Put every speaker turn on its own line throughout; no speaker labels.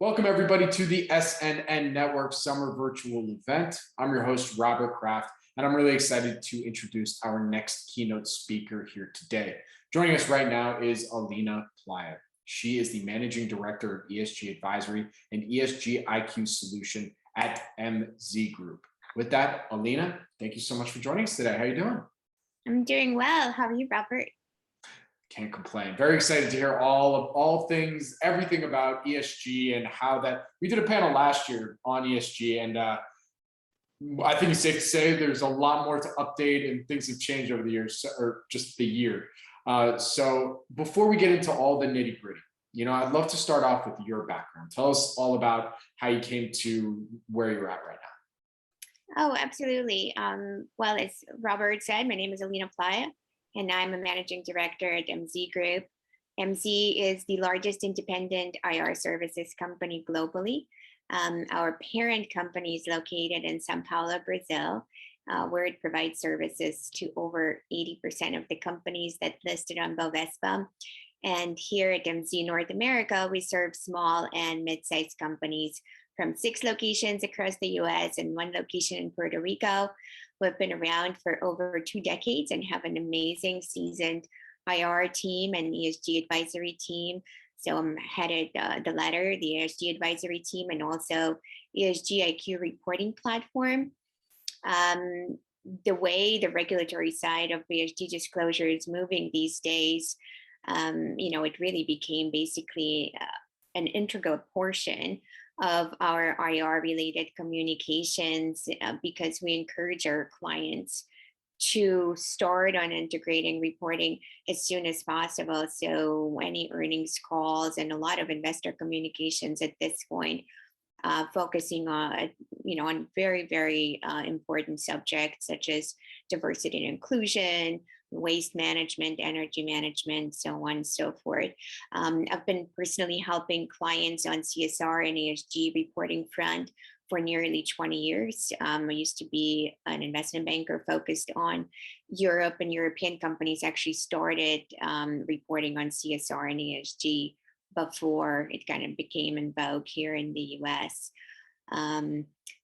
Welcome everybody to the SNN Network Summer Virtual Event. I'm your host, Robert Kraft, and I'm really excited to introduce our next keynote speaker here today. Joining us right now is Alina Plaia. She is the Managing Director of ESG Advisory and ESGiQ Solution at MZ Group. With that, Alina, thank you so much for joining us today. How are you doing?
I'm doing well. How are you, Robert?
Can't complain. Very excited to hear all things, everything about ESG and how that we did a panel last year on ESG, and I think it's safe to say there's a lot more to update and things have changed over the years, or just the year. So before we get into all the nitty gritty, I'd love to start off with your background. Tell us all about how you came to where you're at right now.
Oh, absolutely. Well, as Robert said, my name is Alina Plaia, and I'm a managing director at MZ Group. MZ is the largest independent IR services company globally. Our parent company is located in São Paulo, Brazil, where it provides services to over 80% of the companies that listed on Bovespa. And here at MZ North America, we serve small and mid-sized companies from 6 locations across the US and 1 location in Puerto Rico. We've been around for over 2 decades and have an amazing seasoned IR team and ESG advisory team. So I'm headed the latter, the ESG advisory team, and also ESGiQ reporting platform. The way the regulatory side of ESG disclosure is moving these days, it really became basically an integral portion of our IR related communications because we encourage our clients to start on integrating reporting as soon as possible. So any earnings calls and a lot of investor communications at this point, focusing on very, very important subjects such as diversity and inclusion, waste management, energy management, so on and so forth. I've been personally helping clients on CSR and ESG reporting front for nearly 20 years. I used to be an investment banker focused on Europe, and European companies actually started reporting on CSR and ESG before it kind of became in vogue here in the US.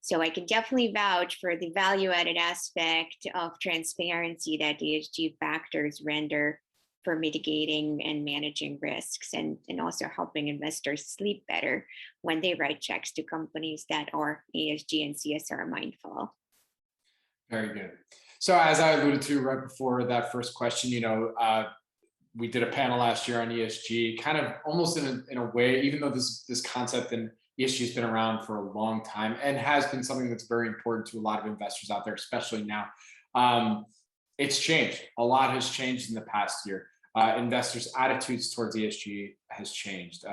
So I can definitely vouch for the value-added aspect of transparency that ESG factors render for mitigating and managing risks, and also helping investors sleep better when they write checks to companies that are ESG and CSR mindful.
Very good. So as I alluded to right before that first question, we did a panel last year on ESG, kind of almost in a way, even though this concept and ESG has been around for a long time and has been something that's very important to a lot of investors out there, especially now. It's changed. A lot has changed in the past year. Investors' attitudes towards ESG has changed.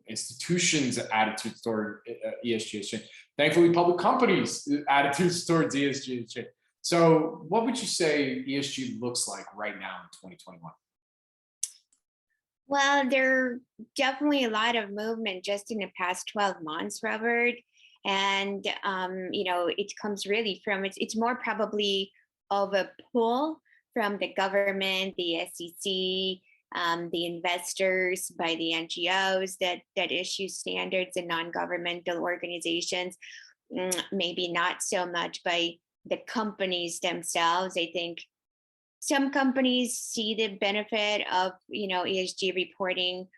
Institutions' attitudes toward ESG has changed. Thankfully, public companies' attitudes towards ESG has changed. So what would you say ESG looks like right now in 2021?
Well, there are definitely a lot of movement just in the past 12 months, Robert. And, it comes really from, it's more probably of a pull from the government, the SEC, the investors, by the NGOs that issue standards and non-governmental organizations, maybe not so much by the companies themselves. I think some companies see the benefit of ESG reporting,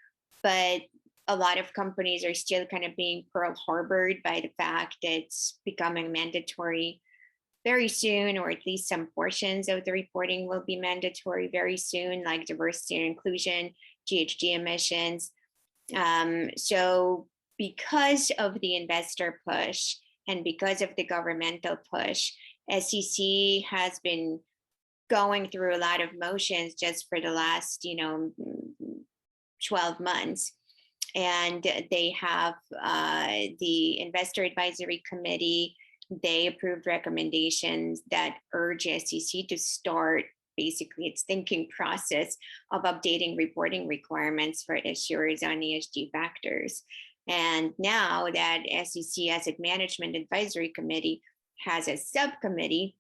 but a lot of companies are still kind of being Pearl Harbored by the fact that it's becoming mandatory very soon, or at least some portions of the reporting will be mandatory very soon, like diversity and inclusion, GHG emissions. So because of the investor push and because of the governmental push, SEC has been going through a lot of motions just for the last 12 months. And they have the Investor Advisory Committee. They approved recommendations that urge SEC to start basically its thinking process of updating reporting requirements for issuers on ESG factors. And now that SEC Asset Management Advisory Committee has a subcommittee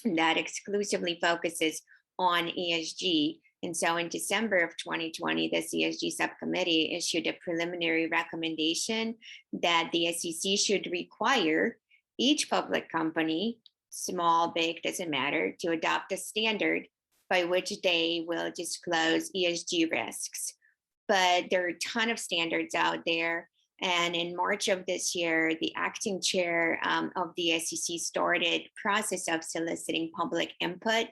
that exclusively focuses on ESG, And so in December of 2020, the ESG subcommittee issued a preliminary recommendation that the SEC should require each public company, small, big, doesn't matter, to adopt a standard by which they will disclose ESG risks. But there are a ton of standards out there. And in March of this year, the acting chair of the SEC started process of soliciting public input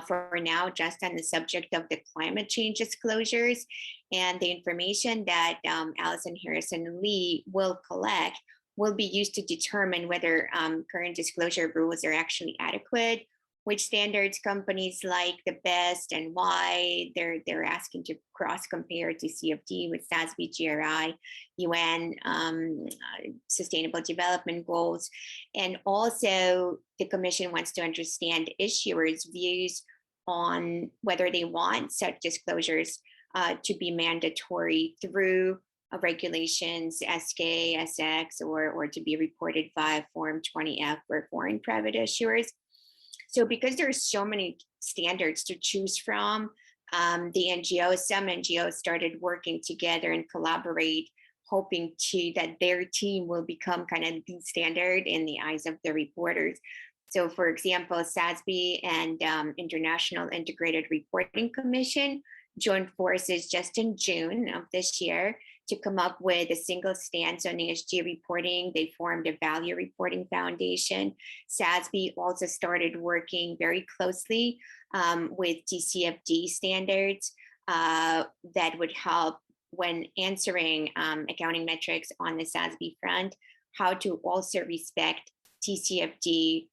for now just on the subject of the climate change disclosures. And the information that Allison Harrison Lee will collect will be used to determine whether current disclosure rules are actually adequate, which standards companies like the best, and why they're asking to cross-compare to CFD with SASB, GRI, UN, Sustainable Development Goals. And also the Commission wants to understand issuers' views on whether they want such disclosures to be mandatory through regulations, SK, SX, or to be reported via Form 20F for foreign private issuers. So because there's so many standards to choose from, some NGOs started working together and collaborate, hoping that their team will become kind of the standard in the eyes of the reporters. So for example, SASB and International Integrated Reporting Commission joined forces just in June of this year to come up with a single stance on ESG reporting. They formed a value reporting foundation. SASB also started working very closely with TCFD standards that would help when answering accounting metrics on the SASB front, how to also respect TCFD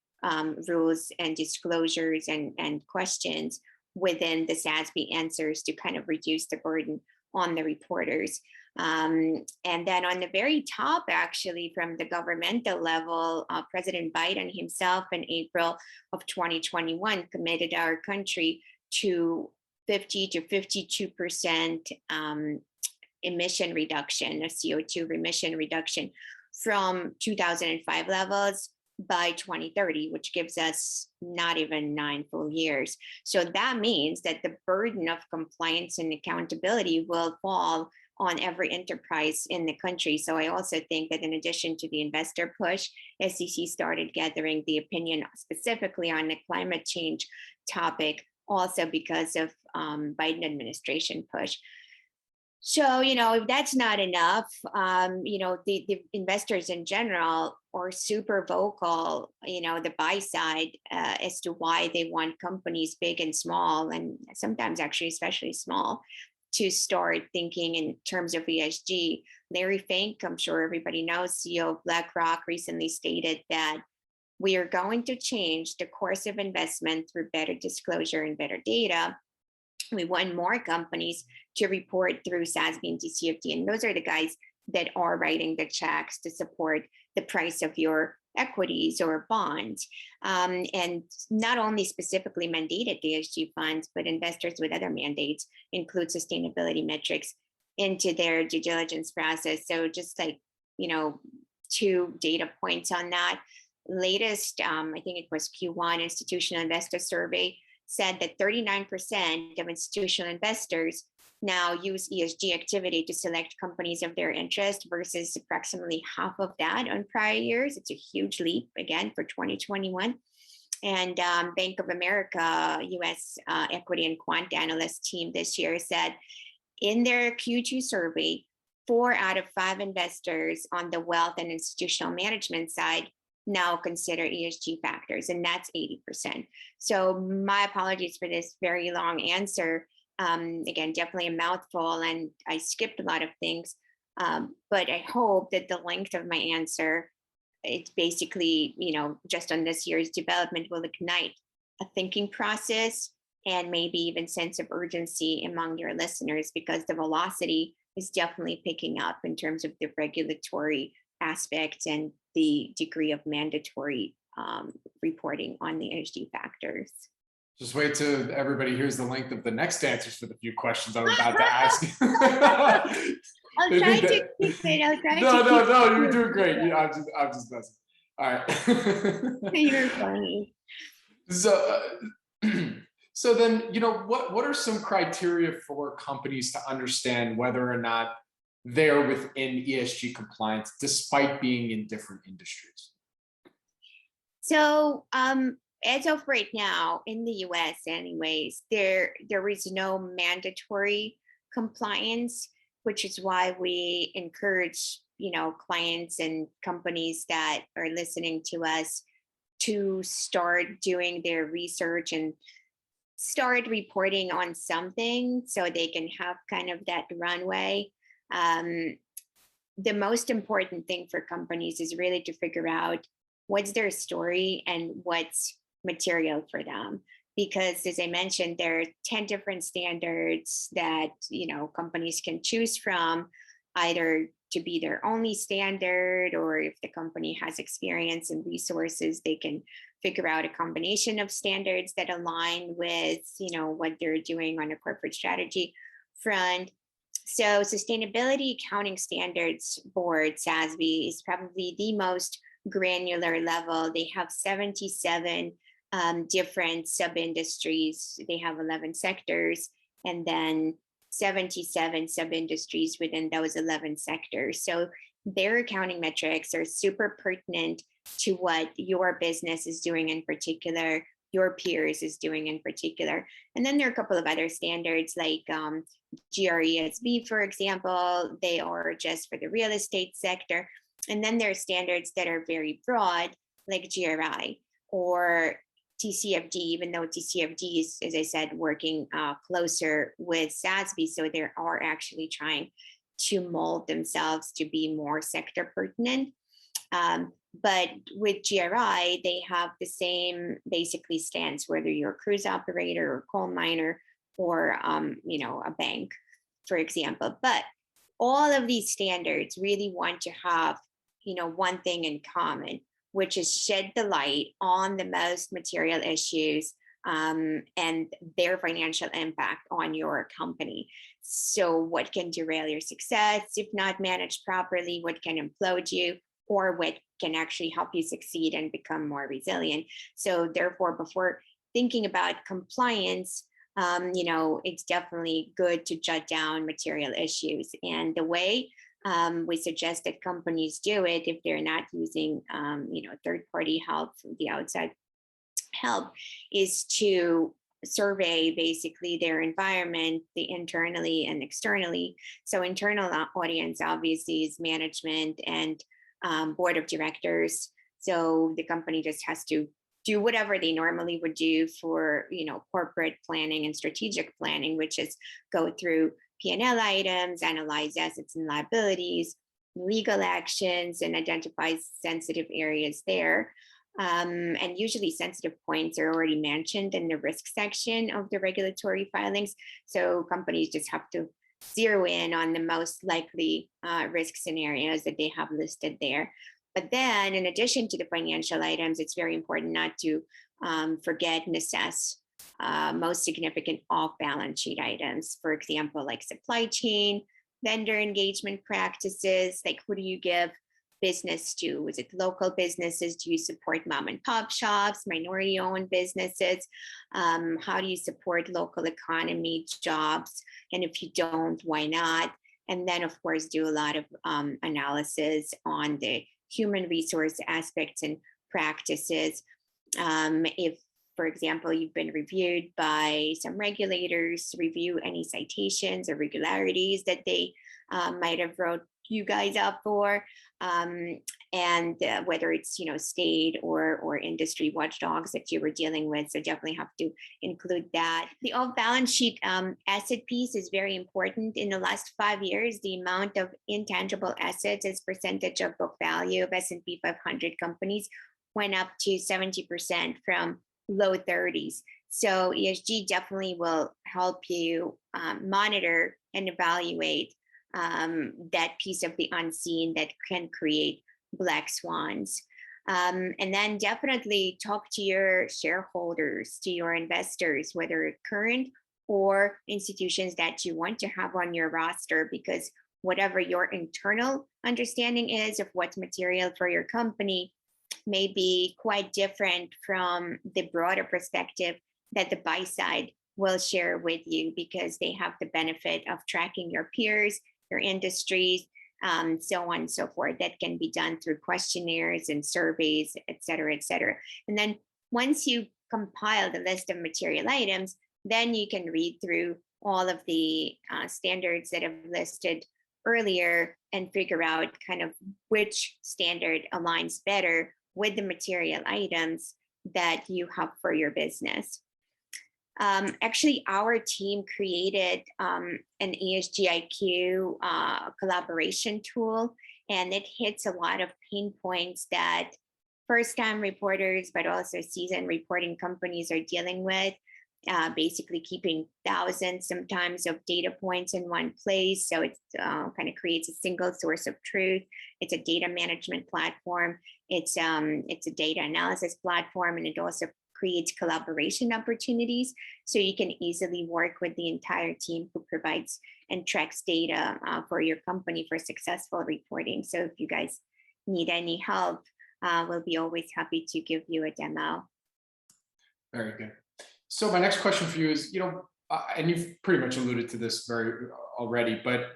rules and disclosures and questions within the SASB answers to kind of reduce the burden on the reporters. And then on the very top, actually, from the governmental level, President Biden himself in April of 2021 committed our country to 50 to 52% emission reduction, a CO2 emission reduction from 2005 levels by 2030, which gives us not even 9 full years. So that means that the burden of compliance and accountability will fall on every enterprise in the country. So I also think that in addition to the investor push, SEC started gathering the opinion specifically on the climate change topic, also because of Biden administration push. So, if that's not enough, the investors in general are super vocal, the buy side as to why they want companies big and small, and sometimes actually especially small, to start thinking in terms of ESG. Larry Fink, I'm sure everybody knows, CEO of BlackRock, recently stated that we are going to change the course of investment through better disclosure and better data. We want more companies to report through SASB and TCFD, and those are the guys that are writing the checks to support the price of your equities or bonds. And not only specifically mandated ESG funds, but investors with other mandates include sustainability metrics into their due diligence process. So just like, 2 data points on that. Latest, I think it was Q1 institutional investor survey said that 39% of institutional investors now use ESG activity to select companies of their interest versus approximately half of that on prior years. It's a huge leap, again, for 2021. And Bank of America, US equity and quant analyst team this year said in their Q2 survey, 4 out of 5 investors on the wealth and institutional management side now consider ESG factors, and that's 80%. So my apologies for this very long answer. Again, definitely a mouthful, and I skipped a lot of things, but I hope that the length of my answer, it's basically, just on this year's development, will ignite a thinking process and maybe even sense of urgency among your listeners, because the velocity is definitely picking up in terms of the regulatory aspects and the degree of mandatory reporting on the ESG factors.
Just wait till everybody hears the length of the next answers for the few questions I was about to ask.
I'll try to keep it.
No, you're doing great. I'm just messing. All right.
You're funny.
So, So then, what are some criteria for companies to understand whether or not they're within ESG compliance, despite being in different industries?
So, as of right now, in the US, anyways, there is no mandatory compliance, which is why we encourage, clients and companies that are listening to us to start doing their research and start reporting on something so they can have kind of that runway. Um, the most important thing for companies is really to figure out what's their story and what's material for them. Because as I mentioned, there are 10 different standards that companies can choose from, either to be their only standard, or if the company has experience and resources, they can figure out a combination of standards that align with what they're doing on a corporate strategy front. So Sustainability Accounting Standards Board, SASB, is probably the most granular level. They have 77 different sub-industries. They have 11 sectors, and then 77 sub-industries within those 11 sectors. So their accounting metrics are super pertinent to what your business is doing in particular, your peers is doing in particular. And then there are a couple of other standards like GRESB, for example. They are just for the real estate sector. And then there are standards that are very broad, like GRI or TCFD, even though TCFD is, as I said, working closer with SASB. So they are actually trying to mold themselves to be more sector pertinent. But with GRI, they have the same basically stance, whether you're a cruise operator or coal miner or a bank, for example. But all of these standards really want to have one thing in common, which is shed the light on the most material issues and their financial impact on your company. So what can derail your success if not managed properly? What can implode you? Or what can actually help you succeed and become more resilient? So therefore, before thinking about compliance, it's definitely good to jot down material issues. And the way we suggest that companies do it, if they're not using, third-party help from the outside help, is to survey basically their environment, the internally and externally. So internal audience obviously is management and board of directors. So the company just has to do whatever they normally would do for corporate planning and strategic planning, which is go through P&L items, analyze assets and liabilities, legal actions, and identify sensitive areas there. And usually sensitive points are already mentioned in the risk section of the regulatory filings. So companies just have to zero in on the most likely risk scenarios that they have listed there. But then in addition to the financial items, it's very important not to forget and assess most significant off-balance sheet items. For example, like supply chain, vendor engagement practices, like who do you give business to? Is it local businesses? Do you support mom and pop shops, minority owned businesses? How do you support local economy, jobs? And if you don't, why not? And then of course, do a lot of analysis on the human resource aspects and practices. If, for example, you've been reviewed by some regulators, review any citations or irregularities that they might have wrote you guys up for, and whether it's state or industry watchdogs that you were dealing with. So definitely have to include that. The off-balance sheet asset piece is very important. In the last 5 years, the amount of intangible assets as percentage of book value of S&P 500 companies went up to 70% from low 30s. So ESG definitely will help you monitor and evaluate that piece of the unseen that can create black swans. And then definitely talk to your shareholders, to your investors, whether current or institutions that you want to have on your roster, because whatever your internal understanding is of what's material for your company may be quite different from the broader perspective that the buy side will share with you, because they have the benefit of tracking your peers, your industries, so on and so forth. That can be done through questionnaires and surveys, et cetera, et cetera. And then once you compile the list of material items, then you can read through all of the standards that I've listed earlier and figure out kind of which standard aligns better with the material items that you have for your business. Actually, our team created an ESGiQ collaboration tool, and it hits a lot of pain points that first-time reporters, but also seasoned reporting companies are dealing with. Basically keeping thousands sometimes of data points in one place. So it kind of creates a single source of truth. It's a data management platform. It's a data analysis platform, and it also creates collaboration opportunities. So you can easily work with the entire team who provides and tracks data for your company for successful reporting. So if you guys need any help, we'll be always happy to give you a demo.
Very good. So my next question for you is, and you've pretty much alluded to this already, but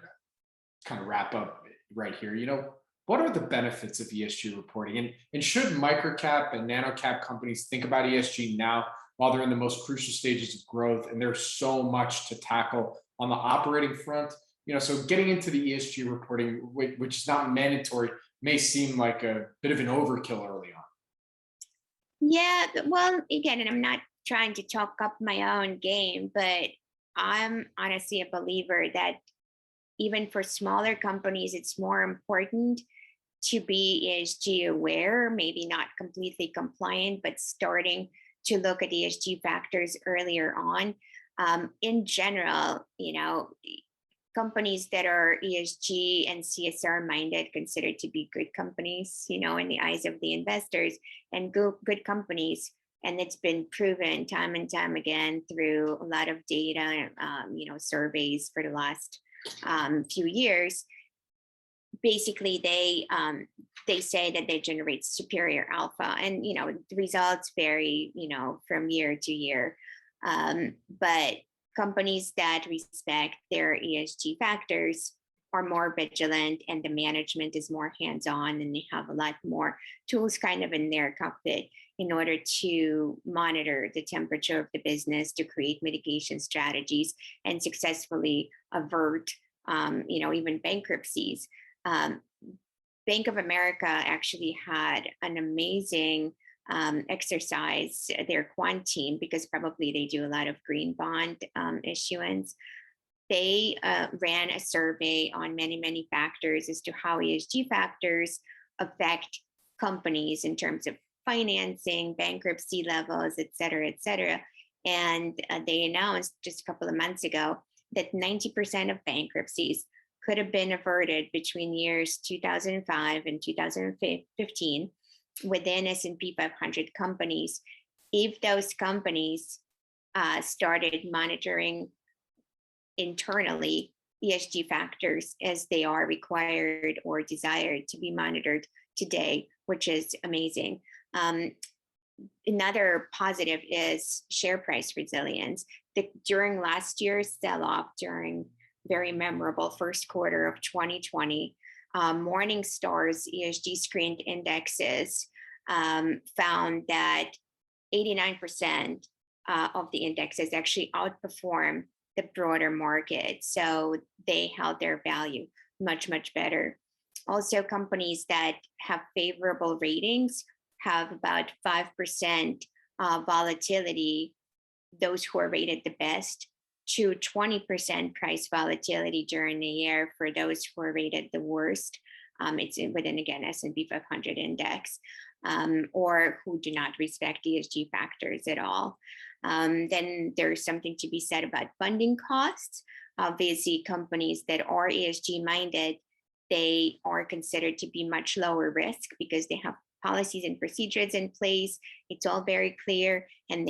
kind of wrap up right here. What are the benefits of ESG reporting, and should microcap and nanocap companies think about ESG now while they're in the most crucial stages of growth and there's so much to tackle on the operating front? So getting into the ESG reporting, which is not mandatory, may seem like a bit of an overkill early on.
Yeah, well, again, and I'm not trying to talk up my own game, but I'm honestly a believer that even for smaller companies, it's more important to be ESG aware, maybe not completely compliant, but starting to look at ESG factors earlier on. In general, companies that are ESG and CSR minded considered to be good companies, in the eyes of the investors, and good companies. And it's been proven time and time again through a lot of data, surveys for the last few years. Basically, they say that they generate superior alpha, and the results vary, from year to year. But companies that respect their ESG factors are more vigilant, and the management is more hands-on, and they have a lot more tools kind of in their cockpit in order to monitor the temperature of the business, to create mitigation strategies, and successfully avert, even bankruptcies. Bank of America actually had an amazing exercise, their quant team, because probably they do a lot of green bond issuance. They ran a survey on many factors as to how ESG factors affect companies in terms of financing, bankruptcy levels, et cetera. And they announced just a couple of months ago that 90% of bankruptcies could have been averted between years 2005 and 2015 within S&P 500 companies if those companies started monitoring internally ESG factors as they are required or desired to be monitored today, which is amazing. Another positive is share price resilience. During last year's sell-off, during very memorable first quarter of 2020, Morningstar's ESG screened indexes found that 89% of the indexes actually outperform the broader market. So they held their value much better. Also, companies that have favorable ratings have about 5% volatility, those who are rated the best, to 20% price volatility during the year for those who are rated the worst. It's within, again, S&P 500 index, or who do not respect ESG factors at all. Then there's something to be said about funding costs. Obviously, companies that are ESG minded, they are considered to be much lower risk because they have policies and procedures in place. It's all very clear, and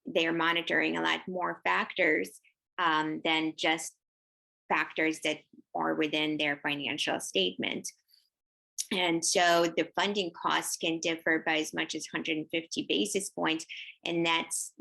they're monitoring a lot more factors than just factors that are within their financial statement. And so the funding costs can differ by as much as 150 basis points. And that's,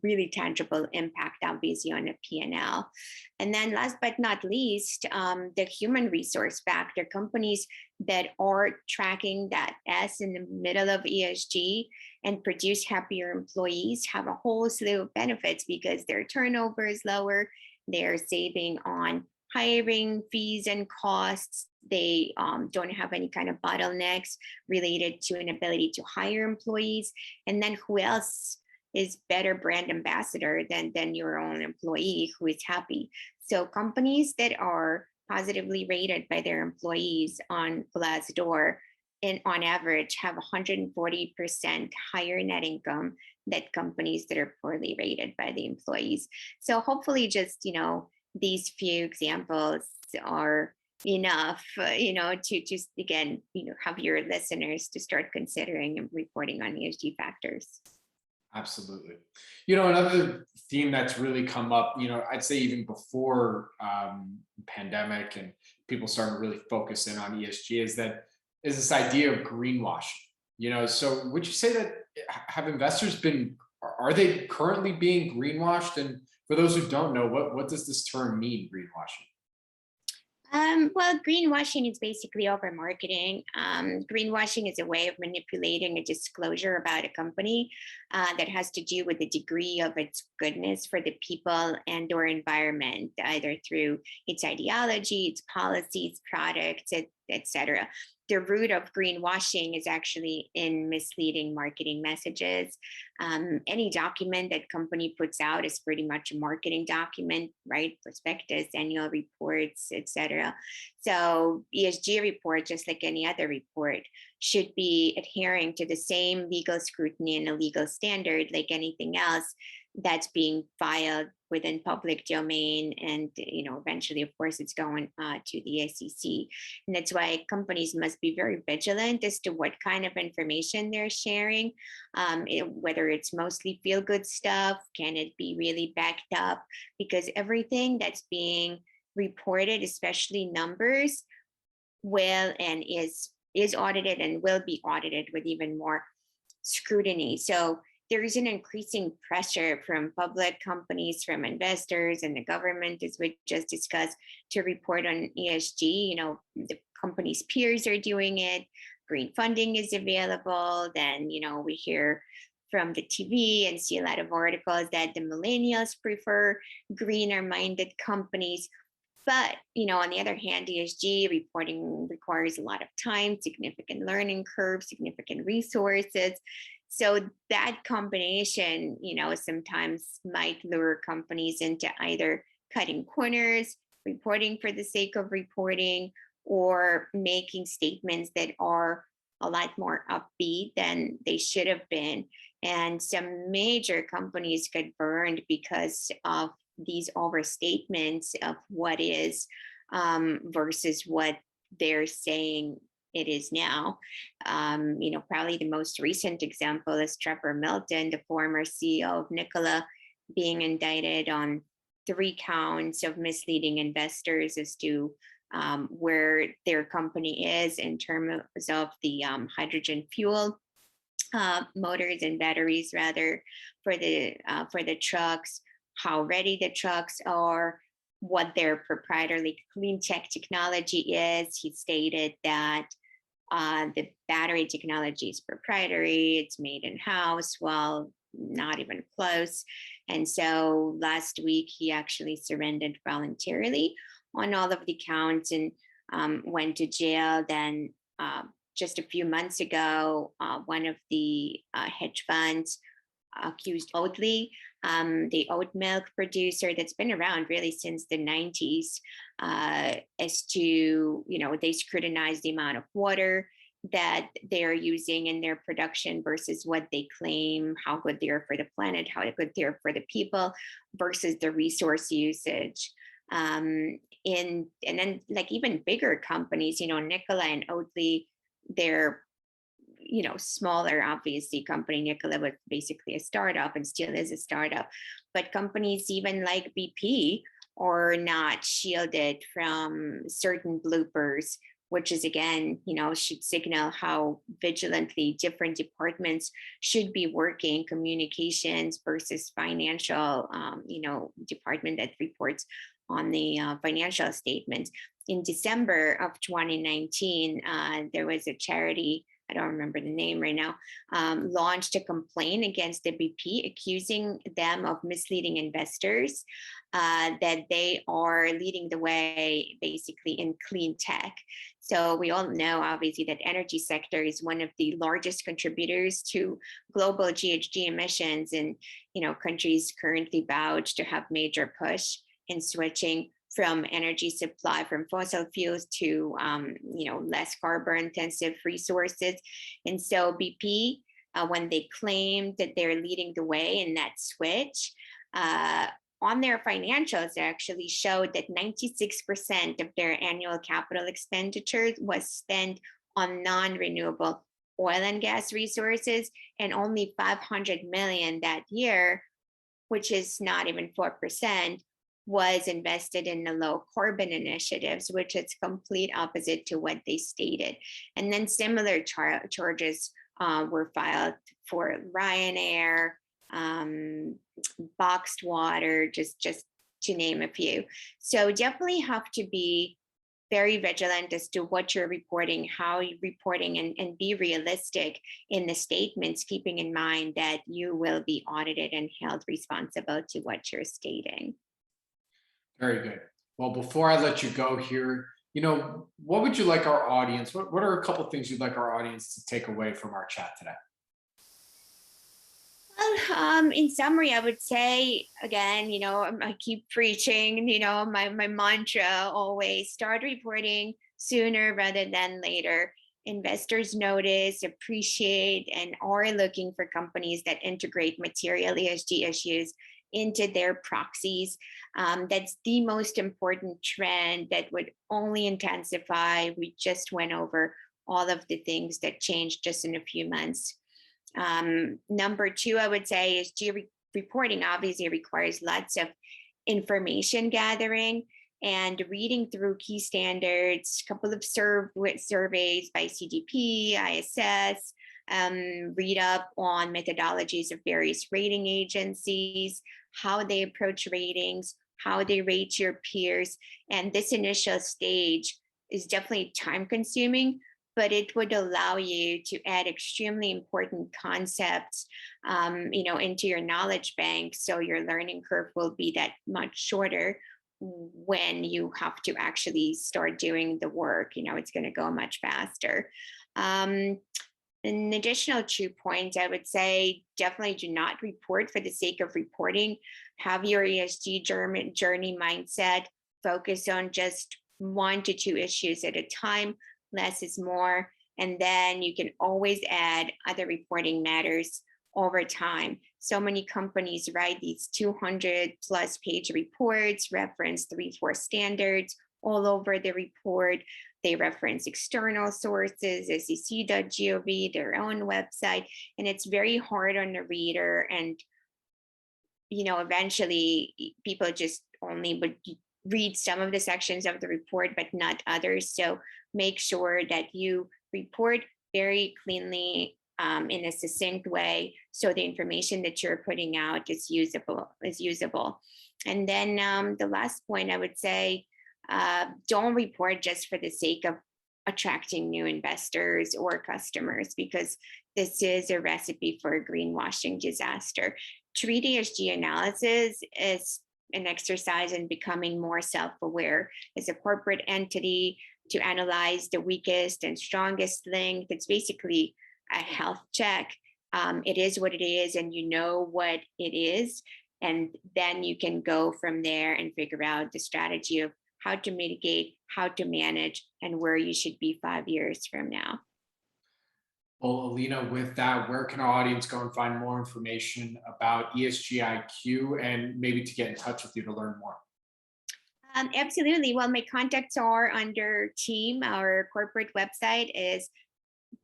really tangible impact, obviously, on a P&L. And then last but not least, the human resource factor. Companies that are tracking that S in the middle of ESG and produce happier employees have a whole slew of benefits because their turnover is lower. They're saving on hiring fees and costs. They don't have any kind of bottlenecks related to an ability to hire employees. And then who else is better brand ambassador than your own employee who is happy? So companies that are positively rated by their employees on Glassdoor and on average have 140% higher net income than companies that are poorly rated by the employees. So hopefully just, these few examples are enough, to just, again, have your listeners to start considering and reporting on ESG factors.
Absolutely. Another theme that's really come up, I'd say even before pandemic and people started to really focus in on ESG is this idea of greenwashing. So would you say that have investors are they currently being greenwashed? And for those who don't know, what does this term mean, greenwashing?
Well, greenwashing is basically over marketing. Greenwashing is a way of manipulating a disclosure about a company that has to do with the degree of its goodness for the people and or environment, either through its ideology, its policies, products, etc. The root of greenwashing is actually in misleading marketing messages. Any document that company puts out is pretty much a marketing document, right? Prospectus, annual reports, etc. So ESG report, just like any other report, should be adhering to the same legal scrutiny and a legal standard like anything else that's being filed within public domain, and eventually, of course, it's going to the SEC. And that's why companies must be very vigilant as to what kind of information they're sharing, whether it's mostly feel-good stuff, can it be really backed up? Because everything that's being reported, especially numbers, will and is audited and will be audited with even more scrutiny. So there is an increasing pressure from public companies, from investors, and the government, as we just discussed, to report on ESG. The company's peers are doing it. Green funding is available. Then, we hear from the TV and see a lot of articles that the millennials prefer greener-minded companies. But, on the other hand, ESG reporting requires a lot of time, significant learning curve, significant resources. So that combination, sometimes might lure companies into either cutting corners, reporting for the sake of reporting, or making statements that are a lot more upbeat than they should have been. And some major companies got burned because of these overstatements of what is versus what they're saying it is now. Probably the most recent example is Trevor Milton, the former CEO of Nikola, being indicted on 3 counts of misleading investors as to where their company is in terms of the hydrogen fuel motors and batteries, rather, for the trucks, how ready the trucks are, what their proprietary clean tech technology is. He stated that the battery technology is proprietary, it's made in-house. Well, not even close. And so last week, he actually surrendered voluntarily on all of the counts and went to jail. Then just a few months ago, one of the hedge funds accused Oatly, the oat milk producer that's been around really since the 90s, as to, they scrutinize the amount of water that they're using in their production versus what they claim, how good they are for the planet, how good they are for the people versus the resource usage. And then like even bigger companies, Nikola and Oatly, they're smaller, obviously. Company Nikola was basically a startup and still is a startup, but companies even like BP are not shielded from certain bloopers which is again, should signal how vigilantly different departments should be working, communications versus financial, department that reports on the financial statements. In December of 2019, there was a charity, I don't remember the name right now, launched a complaint against the BP, accusing them of misleading investors, that they are leading the way basically in clean tech. So we all know, obviously, that energy sector is one of the largest contributors to global GHG emissions, and countries currently vouch to have major push in switching from energy supply from fossil fuels to less carbon intensive resources. And so BP, when they claim that they're leading the way in that switch, on their financials, they actually showed that 96% of their annual capital expenditures was spent on non-renewable oil and gas resources, and only 500 million that year, which is not even 4%, was invested in the low carbon initiatives, which is complete opposite to what they stated. And then similar charges were filed for Ryanair, boxed water, just to name a few. So definitely have to be very vigilant as to what you're reporting, how you're reporting, and be realistic in the statements, keeping in mind that you will be audited and held responsible to what you're stating.
Very good. Well, before I let you go here, what would you like our audience, what are a couple of things you'd like our audience to take away from our chat today?
Well, in summary, I would say, again, I keep preaching, my mantra always: start reporting sooner rather than later. Investors notice, appreciate, and are looking for companies that integrate material ESG issues into their proxies. That's the most important trend that would only intensify. We just went over all of the things that changed just in a few months. Number two, I would say, is reporting obviously requires lots of information gathering and reading through key standards, a couple of surveys by CDP, ISS, read up on methodologies of various rating agencies, how they approach ratings, how they rate your peers. And this initial stage is definitely time consuming, but it would allow you to add extremely important concepts, into your knowledge bank. So your learning curve will be that much shorter when you have to actually start doing the work. It's going to go much faster. An additional 2 points, I would say, definitely do not report for the sake of reporting. Have your ESG journey mindset. Focus on just 1 to 2 issues at a time. Less is more. And then you can always add other reporting matters over time. So many companies write these 200+ page reports, reference 3-4 standards all over the report. They reference external sources, sec.gov, their own website, and it's very hard on the reader. And, eventually people just only would read some of the sections of the report, but not others. So make sure that you report very cleanly, in a succinct way, so the information that you're putting out is usable. And then the last point, I would say, don't report just for the sake of attracting new investors or customers, because this is a recipe for a greenwashing disaster. Treat ESG analysis as an exercise in becoming more self-aware as a corporate entity, to analyze the weakest and strongest link. It's basically a health check. It is what it is, and you know what it is. And then you can go from there and figure out the strategy of how to mitigate, how to manage, and where you should be 5 years from now.
Well, Alina, with that, where can our audience go and find more information about ESGiQ, and maybe to get in touch with you to learn more?
Absolutely. Well, my contacts are under team. Our corporate website is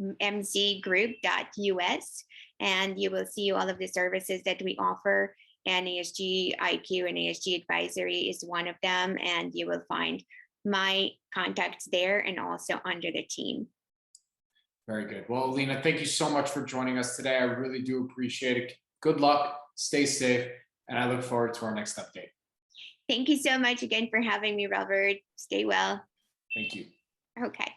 mzgroup.us, and you will see all of the services that we offer. And ESGiQ and ESG advisory is one of them. And you will find my contacts there and also under the team.
Very good. Well, Alina, thank you so much for joining us today. I really do appreciate it. Good luck, stay safe, and I look forward to our next update.
Thank you so much again for having me, Robert. Stay well.
Thank you.
Okay.